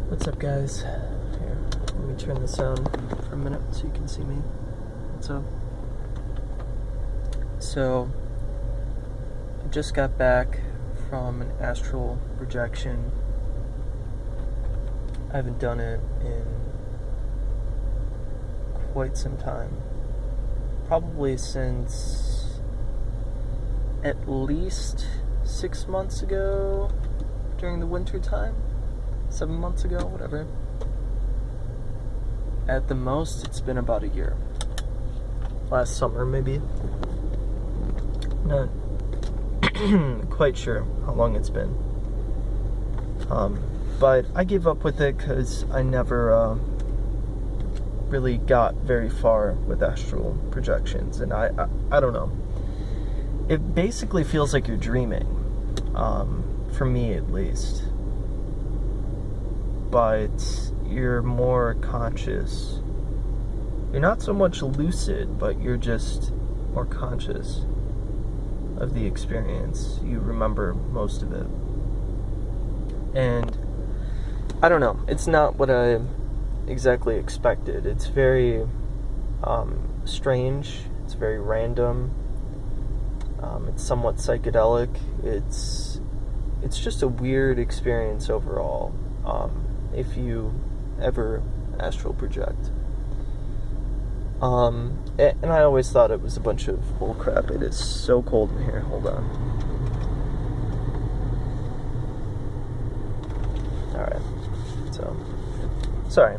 What's up, guys? Here, let me turn this on for a minute so you can see me. What's up? So, I just got back from an astral projection. I haven't done it in quite some time. Probably since at least 6 months ago during the winter time. 7 months ago, whatever. At the most, it's been about a year. Last summer, maybe. Not quite sure how long it's been. But I gave up with it because I never really got very far with astral projections. And I don't know. It basically feels like you're dreaming. For me, at least. But you're more conscious. You're not so much lucid, but you're just more conscious of the experience. You remember most of it. And I don't know, it's not what I exactly expected. It's very strange, it's very random, it's somewhat psychedelic. It's just a weird experience overall. If you ever astral project. And I always thought it was a bunch of bullcrap. It is so cold in here. Hold on. Alright. So, sorry.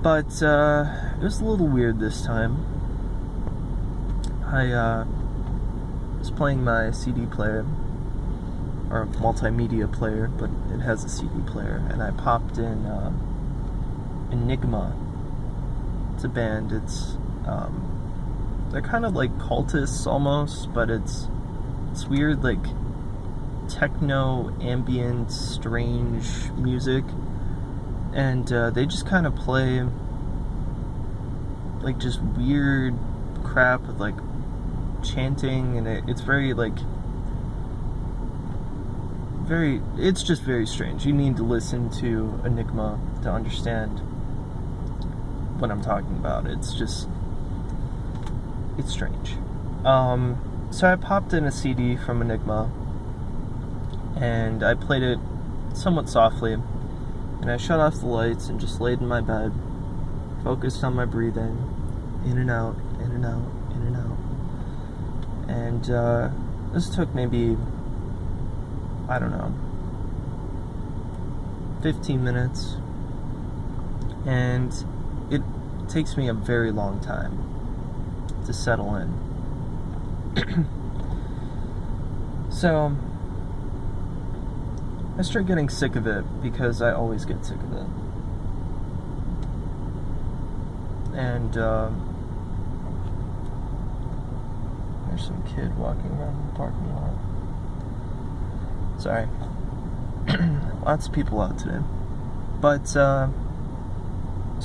But, it was a little weird this time. I was playing my CD player. Or multimedia player, but it has a CD player, and I popped in Enigma. It's a band. It's they're kind of like cultists almost, but it's weird, like techno, ambient, strange music, and they just kind of play like just weird crap with like chanting, and it's very like it's just very strange. You need to listen to Enigma to understand what I'm talking about. It's strange. So I popped in a CD from Enigma, and I played it somewhat softly, and I shut off the lights and just laid in my bed, focused on my breathing, in and out, in and out, in and out. And this took maybe, I don't know, 15 minutes, and it takes me a very long time to settle in. So I start getting sick of it, because I always get sick of it. And there's some kid walking around the parking lot. Sorry. Lots of people out today. But, so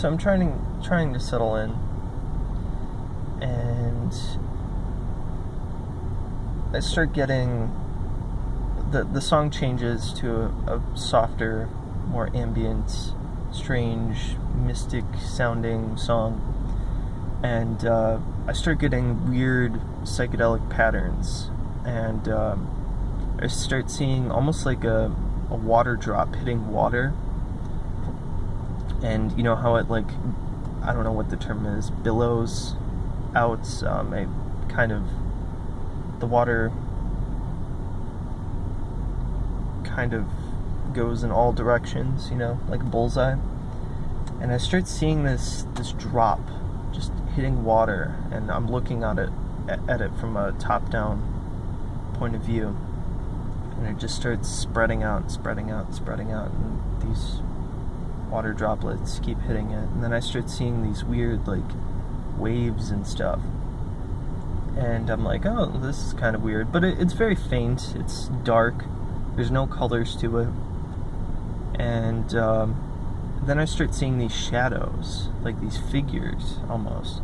I'm trying to settle in. And I start getting, the song changes to a softer, more ambient, strange, mystic sounding song. And I start getting weird psychedelic patterns. And I start seeing almost like a water drop hitting water. And you know how it, like, I don't know what the term is, billows out, it kind of, the water kind of goes in all directions, you know, like a bullseye. And I start seeing this drop just hitting water, and I'm looking at it from a top-down point of view. And it just starts spreading out, spreading out, spreading out, and these water droplets keep hitting it. And then I start seeing these weird, like, waves and stuff. And I'm like, oh, this is kind of weird. But it's very faint, it's dark, there's no colors to it. And then I start seeing these shadows, like these figures, almost.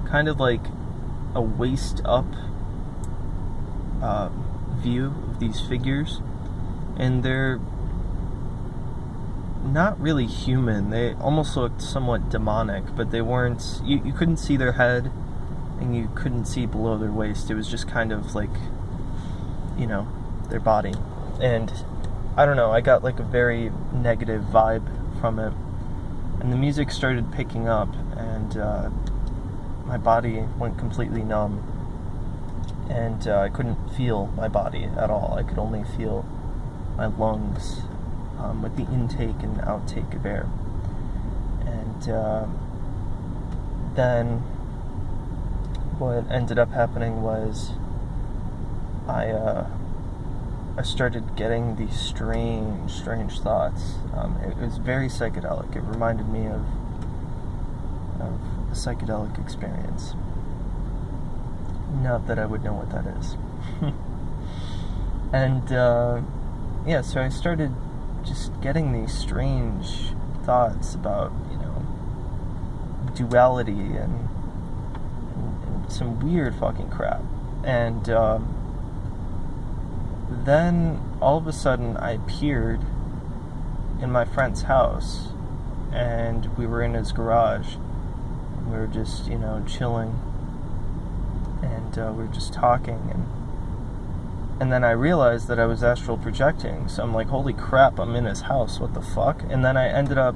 Kind of like a waist-up view of these figures, and they're not really human. They almost looked somewhat demonic, but they weren't. You couldn't see their head, and you couldn't see below their waist. It was just kind of like, you know, their body. And I don't know, I got like a very negative vibe from it. And the music started picking up, and my body went completely numb. And I couldn't feel my body at all. I could only feel my lungs with the intake and outtake of air. And then what ended up happening was I started getting these strange thoughts. It was very psychedelic. It reminded me of a psychedelic experience. Not that I would know what that is. And yeah, so I started just getting these strange thoughts about, you know, duality and some weird fucking crap. And then all of a sudden I appeared in my friend's house, and we were in his garage. We were just, you know, chilling, and we were just talking, and then I realized that I was astral projecting. So I'm like, holy crap, I'm in his house, what the fuck? And then I ended up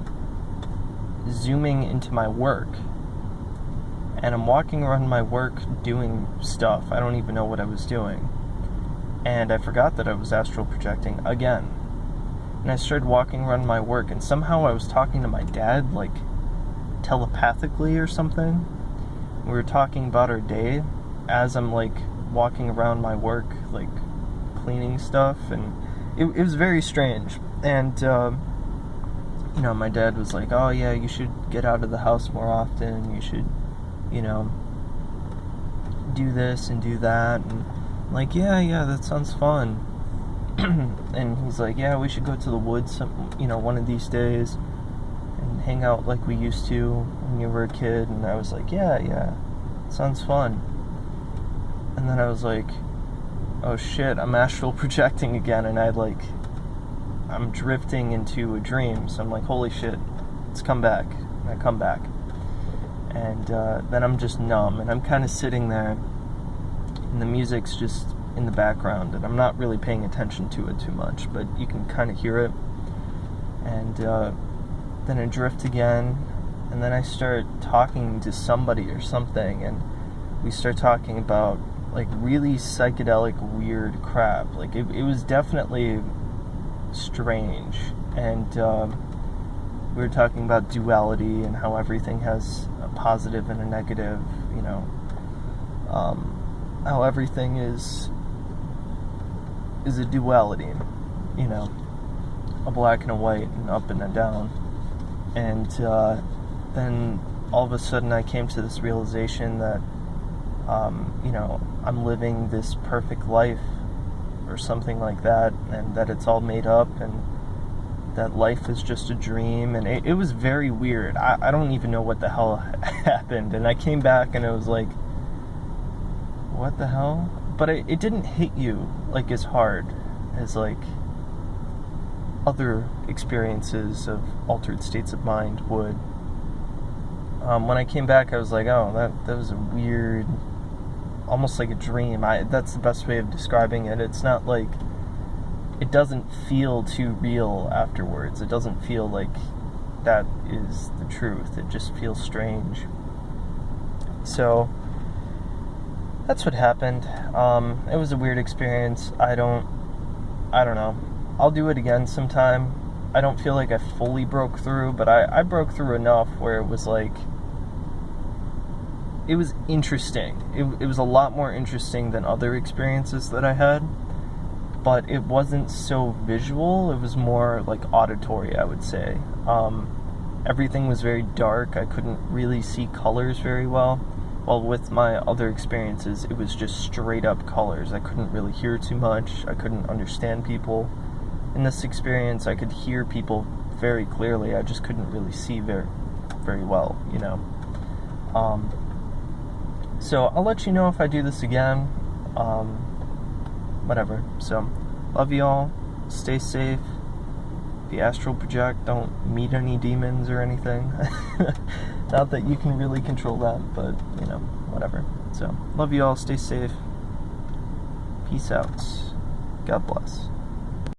zooming into my work, and I'm walking around my work doing stuff. I don't even know what I was doing. And I forgot that I was astral projecting again. And I started walking around my work, and somehow I was talking to my dad, like, telepathically or something. We were talking about our day as I'm, like, walking around my work, like, cleaning stuff, and it was very strange. And, you know, my dad was like, oh, yeah, you should get out of the house more often, you should, you know, do this and do that, and I'm like, yeah, that sounds fun. And he's like, yeah, we should go to the woods, you know, one of these days, and hang out like we used to when you were a kid. And I was like, yeah, sounds fun. And then I was like, oh shit, I'm astral projecting again, and I'm drifting into a dream. So I'm like, holy shit, let's come back. And I come back, and then I'm just numb, and I'm kind of sitting there, and the music's just in the background, and I'm not really paying attention to it too much, but you can kind of hear it. And then I drift again, and then I start talking to somebody or something, and we start talking about like really psychedelic weird crap. Like it was definitely strange. And we were talking about duality and how everything has a positive and a negative, you know, how everything is a duality, you know, a black and a white, and up and a down. And then all of a sudden I came to this realization that you know, I'm living this perfect life or something like that, and that it's all made up, and that life is just a dream. And it was very weird. I don't even know what the hell happened. And I came back and it was like, what the hell? But it didn't hit you like as hard as like other experiences of altered states of mind would. When I came back, I was like, oh, that was a weird, almost like a dream. That's the best way of describing it. It's not like, it doesn't feel too real afterwards. It doesn't feel like that is the truth. It just feels strange. So that's what happened. It was a weird experience. I don't know. I'll do it again sometime. I don't feel like I fully broke through, but I broke through enough where it was like, it was interesting. It was a lot more interesting than other experiences that I had, but it wasn't so visual. It was more like auditory, I would say. Everything was very dark. I couldn't really see colors very well. While with my other experiences, it was just straight up colors. I couldn't really hear too much. I couldn't understand people. In this experience, I could hear people very clearly. I just couldn't really see very well, you know. So I'll let you know if I do this again. Whatever. So, love you all. Stay safe. If you astral project, don't meet any demons or anything. Not that you can really control that, but, you know, whatever. So, love you all. Stay safe. Peace out. God bless.